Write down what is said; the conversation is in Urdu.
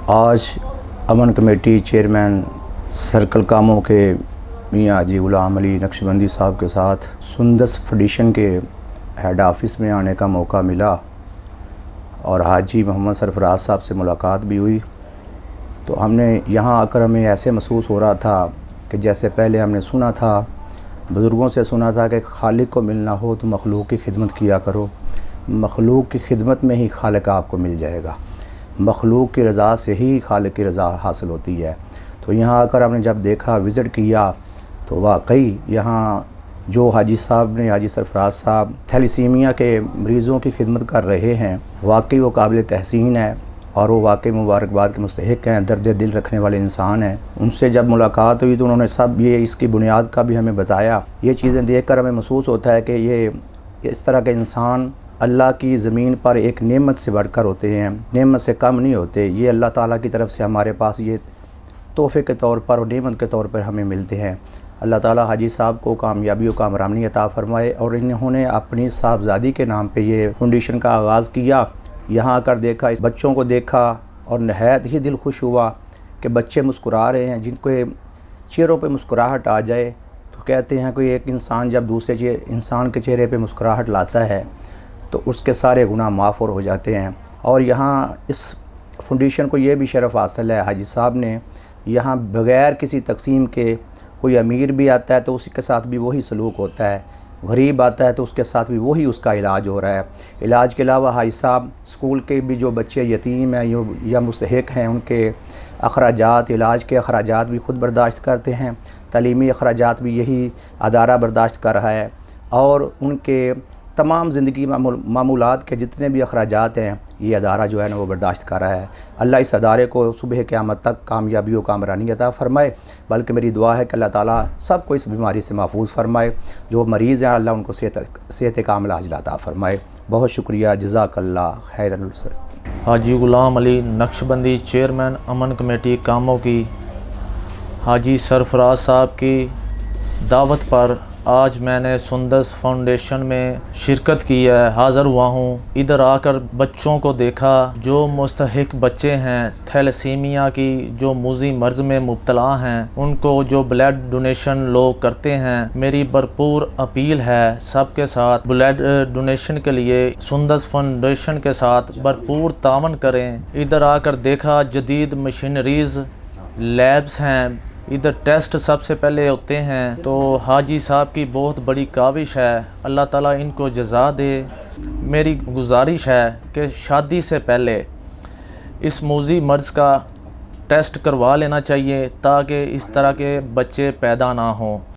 آج امن کمیٹی چیئرمین سرکل کاموں کے میاں حاجی غلام علی نقشبندی صاحب کے ساتھ سندس فاؤنڈیشن کے ہیڈ آفس میں آنے کا موقع ملا اور حاجی محمد سرفراز صاحب سے ملاقات بھی ہوئی۔ تو ہم نے یہاں آ کر ہمیں ایسے محسوس ہو رہا تھا کہ جیسے پہلے ہم نے سنا تھا، بزرگوں سے سنا تھا کہ خالق کو ملنا ہو تو مخلوق کی خدمت کیا کرو، مخلوق کی خدمت میں ہی خالق آپ کو مل جائے گا، مخلوق کی رضا سے ہی خالق کی رضا حاصل ہوتی ہے۔ تو یہاں آ کر ہم نے جب دیکھا، وزٹ کیا، تو واقعی یہاں جو حاجی صاحب نے، حاجی سرفراز صاحب تھیلیسیمیا کے مریضوں کی خدمت کر رہے ہیں، واقعی وہ قابل تحسین ہے اور وہ واقعی مبارکباد کے مستحق ہیں، درد دل رکھنے والے انسان ہیں۔ ان سے جب ملاقات ہوئی تو انہوں نے سب یہ اس کی بنیاد کا بھی ہمیں بتایا۔ یہ چیزیں دیکھ کر ہمیں محسوس ہوتا ہے کہ یہ اس طرح کے انسان اللہ کی زمین پر ایک نعمت سے بڑھ کر ہوتے ہیں، نعمت سے کم نہیں ہوتے۔ یہ اللہ تعالیٰ کی طرف سے ہمارے پاس یہ تحفے کے طور پر اور نعمت کے طور پر ہمیں ملتے ہیں۔ اللہ تعالیٰ حاجی صاحب کو کامیابی و کامرانی عطا فرمائے۔ اور انہوں نے اپنی صاحبزادی کے نام پہ یہ فاؤنڈیشن کا آغاز کیا۔ یہاں آ کر دیکھا، اس بچوں کو دیکھا اور نہایت ہی دل خوش ہوا کہ بچے مسکرا رہے ہیں۔ جن کے چہروں پہ مسکراہٹ آ جائے تو کہتے ہیں کہ ایک انسان جب دوسرے انسان کے چہرے پہ مسکراہٹ لاتا ہے تو اس کے سارے گناہ معاف ہو جاتے ہیں۔ اور یہاں اس فاؤنڈیشن کو یہ بھی شرف حاصل ہے، حاجی صاحب نے یہاں بغیر کسی تقسیم کے، کوئی امیر بھی آتا ہے تو اس کے ساتھ بھی وہی سلوک ہوتا ہے، غریب آتا ہے تو اس کے ساتھ بھی وہی اس کا علاج ہو رہا ہے۔ علاج کے علاوہ حاجی صاحب اسکول کے بھی جو بچے یتیم ہیں یا مستحق ہیں، ان کے اخراجات، علاج کے اخراجات بھی خود برداشت کرتے ہیں، تعلیمی اخراجات بھی یہی ادارہ برداشت کر رہا ہے، اور ان کے تمام زندگی معمولات کے جتنے بھی اخراجات ہیں یہ ادارہ جو ہے نا وہ برداشت کر رہا ہے۔ اللہ اس ادارے کو صبح قیامت تک کامیابی و کامرانی عطا فرمائے۔ بلکہ میری دعا ہے کہ اللہ تعالیٰ سب کو اس بیماری سے محفوظ فرمائے۔ جو مریض ہیں اللہ ان کو صحت کاملہ عاجلہ عطا فرمائے۔ بہت شکریہ، جزاک اللہ خیر۔ حاجی غلام علی نقشبندی چیئرمین امن کمیٹی کاموں کی حاجی سرفراز صاحب کی دعوت پر آج میں نے سندس فاؤنڈیشن میں شرکت کی ہے، حاضر ہوا ہوں۔ ادھر آ کر بچوں کو دیکھا، جو مستحق بچے ہیں تھیلیسیمیا کی، جو موذی مرض میں مبتلا ہیں، ان کو جو بلڈ ڈونیشن لوگ کرتے ہیں، میری بھرپور اپیل ہے سب کے ساتھ بلڈ ڈونیشن کے لیے سندس فاؤنڈیشن کے ساتھ بھرپور تعاون کریں۔ ادھر آ کر دیکھا، جدید مشینریز، لیبس ہیں، ادھر ٹیسٹ سب سے پہلے ہوتے ہیں۔ تو حاجی صاحب کی بہت بڑی کاوش ہے، اللہ تعالیٰ ان کو جزا دے۔ میری گزارش ہے کہ شادی سے پہلے اس موذی مرض کا ٹیسٹ کروا لینا چاہیے تاکہ اس طرح کے بچے پیدا نہ ہوں۔